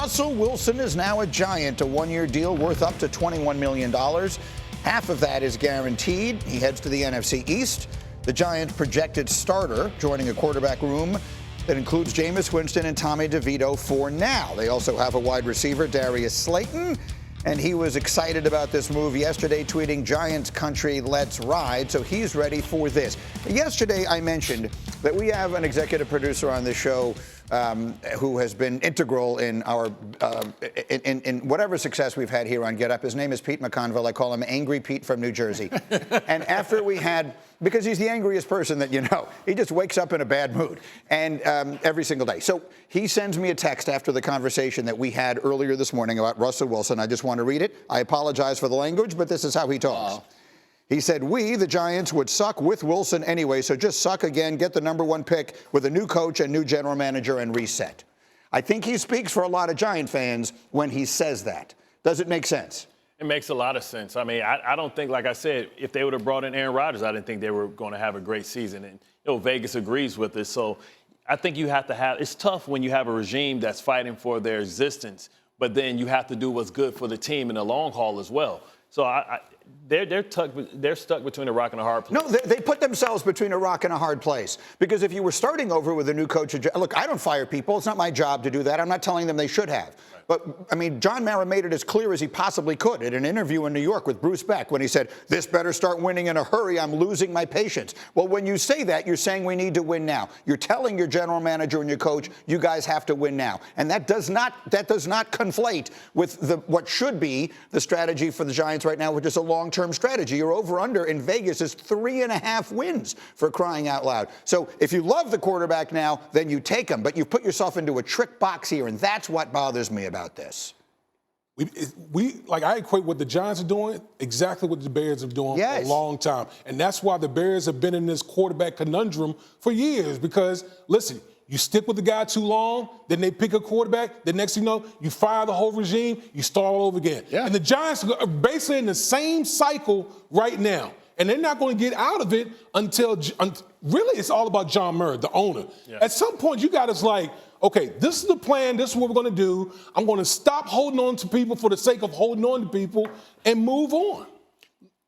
Russell Wilson is now a Giant, a one-year deal worth up to $21 million. Half of that is guaranteed. He heads to the NFC East. The Giants' projected starter, joining a quarterback room that includes Jameis Winston and Tommy DeVito for now. They also have a wide receiver, Darius Slayton, and he was excited about this move yesterday, tweeting, "Giants country, let's ride." So he's ready for this. Yesterday, I mentioned that we have an executive producer on this show who has been integral in our in whatever success we've had here on Get Up. His name is Pete McConville. I call him Angry Pete from New Jersey. And after we had, because he's the angriest person that you know, he just wakes up in a bad mood, and every single day. So he sends me a text after the conversation that we had earlier this morning about Russell Wilson. I just want to read it. I apologize for the language, but this is how he talks. He said, "We, the Giants, would suck with Wilson anyway, so just suck again, get the #1 pick with a new coach and new general manager and reset." I think he speaks for a lot of Giant fans when he says that. Does it make sense? It makes a lot of sense. I mean, I don't think, like I said, if they would have brought in Aaron Rodgers, I didn't think they were going to have a great season. And, Vegas agrees with this. So I think you have to have – it's tough when you have a regime that's fighting for their existence, but then you have to do what's good for the team in the long haul as well. So they're stuck between a rock and a hard place. No, they put themselves between a rock and a hard place. Because if you were starting over with a new coach, look, I don't fire people. It's not my job to do that. I'm not telling them they should have. Right. But, I mean, John Mara made it as clear as he possibly could in an interview in New York with Bruce Beck when he said, "This better start winning in a hurry. I'm losing my patience." Well, when you say that, you're saying we need to win now. You're telling your general manager and your coach, you guys have to win now. And that does not conflate with what should be the strategy for the Giants right now, which is a long-term strategy. Your over-under in Vegas is 3.5 wins, for crying out loud. So if you love the quarterback now, then you take him. But you put yourself into a trick box here, and that's what bothers me about this. I equate what the Giants are doing exactly what the Bears are doing for a long time. And that's why the Bears have been in this quarterback conundrum for years. Because, listen, you stick with the guy too long, then they pick a quarterback. The next thing you know, you fire the whole regime, you start all over again. Yeah. And the Giants are basically in the same cycle right now. And they're not going to get out of it until really it's all about John Murray, the owner. Yeah. At some point, you got to like, okay, this is the plan. This is what we're going to do. I'm going to stop holding on to people for the sake of holding on to people and move on.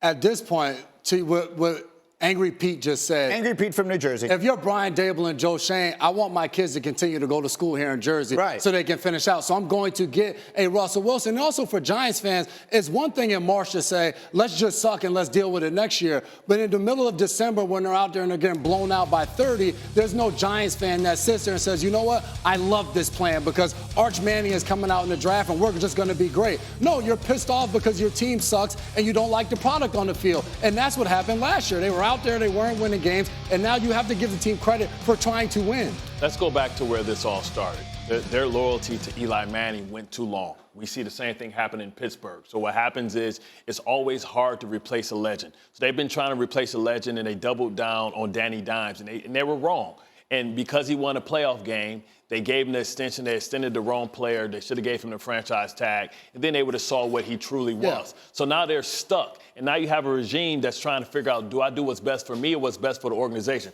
At this point, to what Angry Pete just said. Angry Pete from New Jersey. If you're Brian Dable and Joe Schoen, I want my kids to continue to go to school here in Jersey so they can finish out. So I'm going to get a Russell Wilson. And also for Giants fans, it's one thing in March to say, let's just suck and let's deal with it next year. But in the middle of December, when they're out there and they're getting blown out by 30, there's no Giants fan that sits there and says, you know what, I love this plan because Arch Manning is coming out in the draft and we're just going to be great. No, you're pissed off because your team sucks and you don't like the product on the field. And that's what happened last year. They were out there, they weren't winning games, and now you have to give the team credit for trying to win. Let's go back to where this all started. Their loyalty to Eli Manning went too long. We see the same thing happen in Pittsburgh. So what happens is it's always hard to replace a legend. So they've been trying to replace a legend, and they doubled down on Danny Dimes, and they were wrong. And because he won a playoff game, they gave him the extension. They extended the wrong player. They should have gave him the franchise tag. And then they would have saw what he truly was. Yeah. So now they're stuck. And now you have a regime that's trying to figure out, do I do what's best for me or what's best for the organization?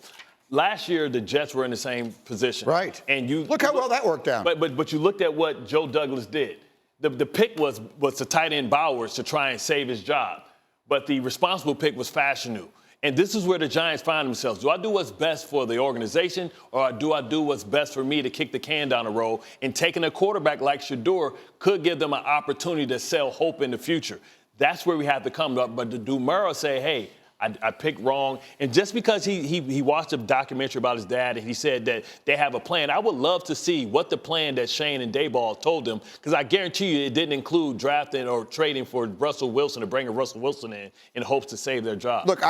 Last year, the Jets were in the same position. Right. And you look how well that worked out. But you looked at what Joe Douglas did. The pick was the tight end Bowers to try and save his job. But the responsible pick was Fashanu. And this is where the Giants find themselves. Do I do what's best for the organization, or do I do what's best for me to kick the can down the road? And taking a quarterback like Shador could give them an opportunity to sell hope in the future. That's where we have to come up. But to do Murrah say, hey, I picked wrong. And just because he watched a documentary about his dad and he said that they have a plan, I would love to see what the plan that Shane and Daboll told them, because I guarantee you it didn't include drafting or trading for Russell Wilson to bring Russell Wilson in hopes to save their job. Look,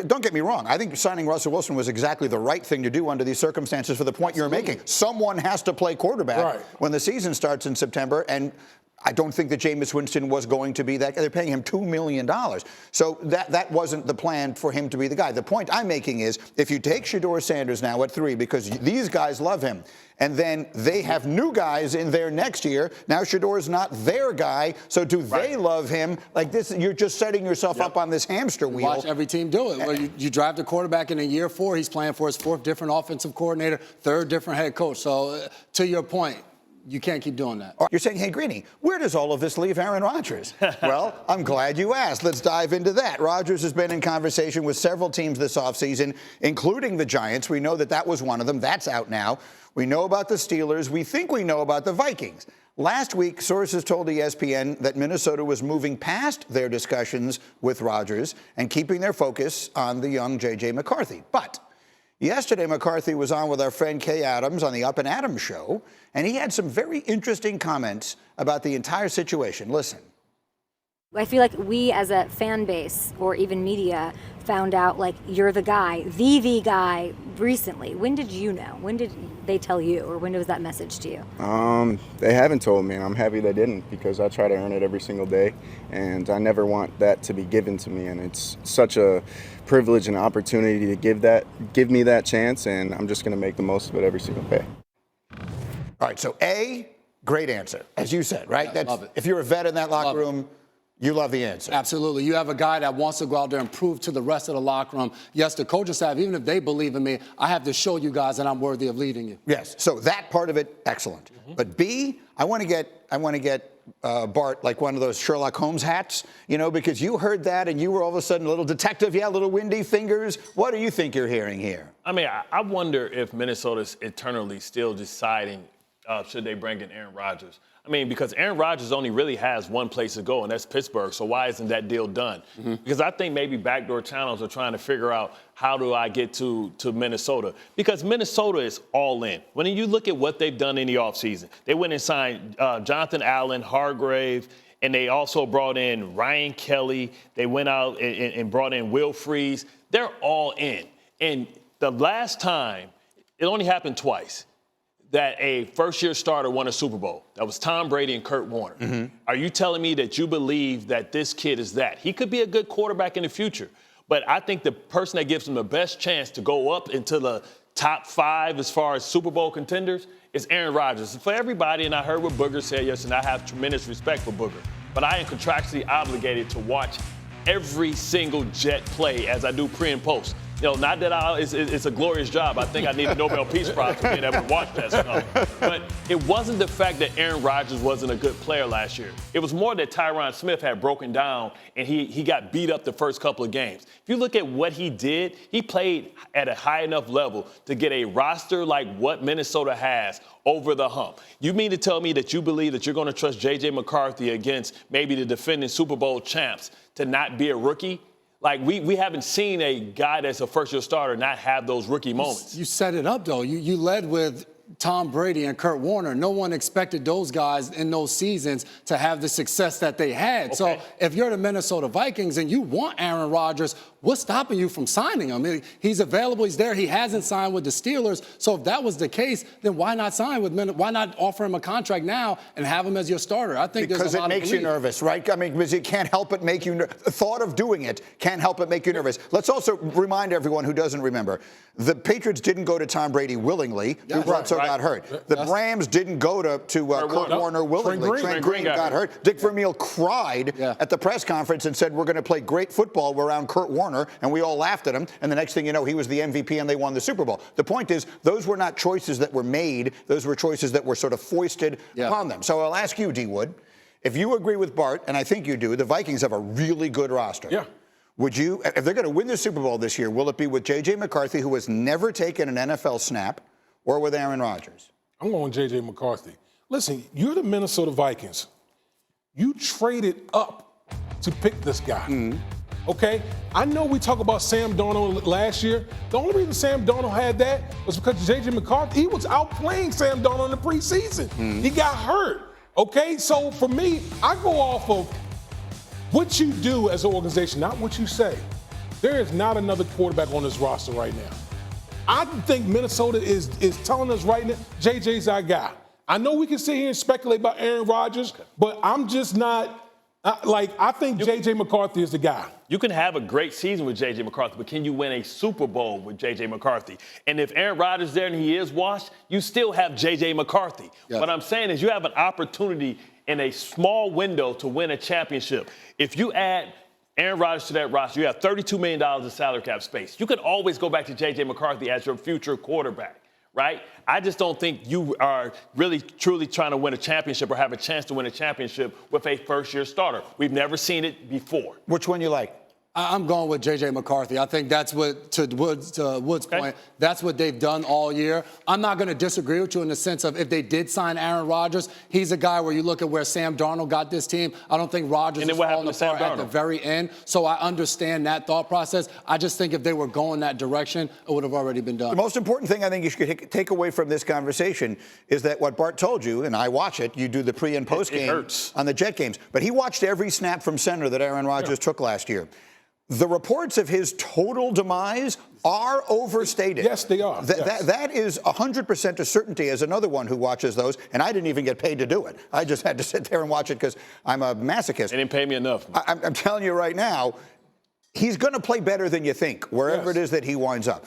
don't get me wrong. I think signing Russell Wilson was exactly the right thing to do under these circumstances for the point you're making. Someone has to play quarterback when the season starts in September, and I don't think that Jameis Winston was going to be that guy. They're paying him $2 million. So that wasn't the plan for him to be the guy. The point I'm making is if you take Shador Sanders now at 3, because these guys love him, and then they have new guys in there next year, now Shador's not their guy, so do they love him? Like this, you're just setting yourself up on this hamster wheel. Watch every team do it. Well, you draft a quarterback in year 4, he's playing for his 4th different offensive coordinator, 3rd different head coach. So to your point, You can't keep doing that. You're saying, hey, Greeny, where does all of this leave Aaron Rodgers? Well, I'm glad you asked. Let's dive into that. Rodgers has been in conversation with several teams this offseason, including the Giants. We know that that was one of them. That's out now. We know about the Steelers. We think we know about the Vikings. Last week, sources told ESPN that Minnesota was moving past their discussions with Rodgers and keeping their focus on the young J.J. McCarthy. But yesterday, McCarthy was on with our friend Kay Adams on the Up and Adams show, and he had some very interesting comments about the entire situation. Listen. I feel like we as a fan base or even media found out like you're the guy, the guy recently. When did you know? When did they tell you, or when was that message to you? They haven't told me, and I'm happy they didn't, because I try to earn it every single day, and I never want that to be given to me, and it's such a privilege and opportunity to give me that chance, and I'm just going to make the most of it every single day. All right, so A, great answer, as you said, right? Yeah, love it. If you're a vet in that locker room, you love the answer. Absolutely. You have a guy that wants to go out there and prove to the rest of the locker room, yes, the coaching staff, even if they believe in me, I have to show you guys that I'm worthy of leading you. Yes. So that part of it, excellent. But B, I want to get Bart like one of those Sherlock Holmes hats, you know, because you heard that and you were all of a sudden a little detective, yeah, little windy fingers. What do you think you're hearing here? I mean, I wonder if Minnesota's eternally still deciding should they bring in Aaron Rodgers. I mean, because Aaron Rodgers only really has one place to go, and that's Pittsburgh. So why isn't that deal done? Because I think maybe backdoor channels are trying to figure out how do I get to Minnesota. Because Minnesota is all in. When you look at what they've done in the offseason, they went and signed Jonathan Allen, Hargrave, and they also brought in Ryan Kelly. They went out and brought in Will Freeze. They're all in. And the last time, it only happened twice, that a first-year starter won a Super Bowl. That was Tom Brady and Kurt Warner. Are you telling me that you believe that this kid is that? He could be a good quarterback in the future, but I think the person that gives him the best chance to go up into the top 5 as far as Super Bowl contenders is Aaron Rodgers. For everybody, and I heard what Booger said yesterday, and I have tremendous respect for Booger, but I am contractually obligated to watch every single Jet play as I do pre and post. You know, not that it's a glorious job. I think I need a Nobel Peace Prize for being able to watch that stuff. But it wasn't the fact that Aaron Rodgers wasn't a good player last year. It was more that Tyron Smith had broken down and he got beat up the first couple of games. If you look at what he did, he played at a high enough level to get a roster like what Minnesota has over the hump. You mean to tell me that you believe that you're going to trust J.J. McCarthy against maybe the defending Super Bowl champs to not be a rookie? Like, we haven't seen a guy that's a first-year starter not have those rookie moments. You set it up, though. You led with Tom Brady and Kurt Warner. No one expected those guys in those seasons to have the success that they had. Okay. So if you're the Minnesota Vikings and you want Aaron Rodgers, what's stopping you from signing him? He's available. He's there. He hasn't signed with the Steelers. So if that was the case, then why not sign with Why not offer him a contract now and have him as your starter? I think because it makes you nervous, right? I mean, because it can't help but make you the thought of doing it can't help but make you nervous. Let's also remind everyone who doesn't remember, the Patriots didn't go to Tom Brady willingly. Drew Bledsoe got hurt. The Rams didn't go to Kurt Warner willingly. Trent Green got hurt. Dick Vermeil cried at the press conference and said, we're going to play great football around Kurt Warner, and we all laughed at him. And the next thing you know, he was the MVP and they won the Super Bowl. The point is, those were not choices that were made. Those were choices that were sort of foisted upon them. So I'll ask you, D. Wood, if you agree with Bart, and I think you do, the Vikings have a really good roster. Yeah. Would you, if they're going to win the Super Bowl this year, will it be with J.J. McCarthy, who has never taken an NFL snap, or with Aaron Rodgers? I'm going J.J. McCarthy. Listen, you're the Minnesota Vikings. You traded up to pick this guy. Okay? I know we talk about Sam Darnold last year. The only reason Sam Darnold had that was because J.J. McCarthy, he was outplaying Sam Darnold in the preseason. He got hurt. Okay? So for me, I go off of what you do as an organization, not what you say. There is not another quarterback on this roster right now. I think Minnesota is telling us right now, JJ's our guy. I know we can sit here and speculate about Aaron Rodgers, but I'm just not, I think J.J. McCarthy is the guy. You can have a great season with J.J. McCarthy, but can you win a Super Bowl with J.J. McCarthy? And if Aaron Rodgers is there and he is washed, you still have J.J. McCarthy. What I'm saying is you have an opportunity in a small window to win a championship. If you add Aaron Rodgers to that roster, you have $32 million in salary cap space. You could always go back to J.J. McCarthy as your future quarterback, right? I just don't think you are really truly trying to win a championship or have a chance to win a championship with a first-year starter. We've never seen it before. Which one you like? I'm going with J.J. McCarthy. I think that's what, to Wood's point, that's what they've done all year. I'm not going to disagree with you in the sense of if they did sign Aaron Rodgers, he's a guy where you look at where Sam Darnold got this team. I don't think Rodgers is falling apart at the very end. So I understand that thought process. I just think if they were going that direction, it would have already been done. The most important thing I think you should take away from this conversation is that what Bart told you, and I watch it, you do the pre and post game on the Jet games, but he watched every snap from center that Aaron Rodgers took last year. The reports of his total demise are overstated. Yes, they are. That is 100% a certainty as another one who watches those, and I didn't even get paid to do it. I just had to sit there and watch it because I'm a masochist. They didn't pay me enough. I'm telling you right now, he's going to play better than you think, wherever it is that he winds up.